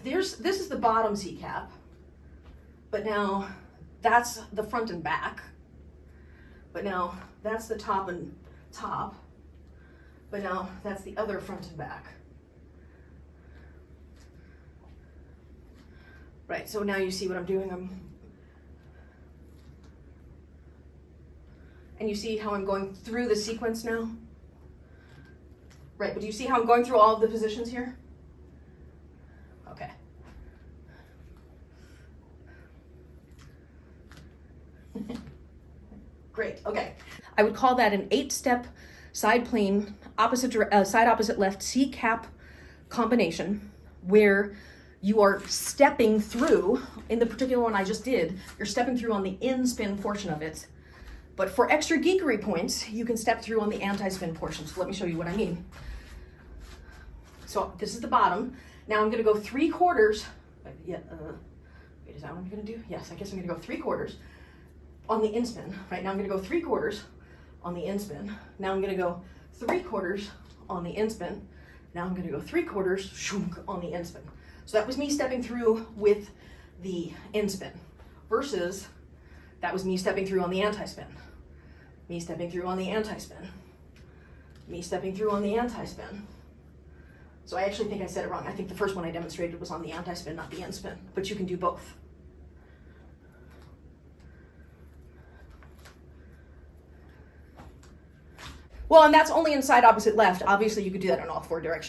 this is the bottom C cap, but now that's the front and back, but now that's the top and top, but now that's the other front and back. Right, so now you see what I'm doing. And you see how I'm going through the sequence now? Right, but do you see how I'm going through all of the positions here? Okay. Great, okay. I would call that an 8-step side plane, side opposite left C cap combination, where you are stepping through, in the particular one I just did, you're stepping through on the in-spin portion of it. But for extra geekery points, you can step through on the anti-spin portion. So let me show you what I mean. So this is the bottom. Now I'm gonna go 3/4. Wait, is that what I'm gonna do? Yes, I guess I'm gonna go 3/4 on the in-spin. Right, now I'm gonna go 3/4 on the in-spin. Now I'm gonna go 3/4 on the in-spin. Now I'm gonna go 3/4 on the in-spin. So that was me stepping through with the in-spin versus that was me stepping through on the anti-spin. Me stepping through on the anti-spin. Me stepping through on the anti-spin. So I actually think I said it wrong. I think the first one I demonstrated was on the anti-spin, not the in-spin, but you can do both. Well, and that's only in side opposite left. Obviously you could do that in all 4 directions.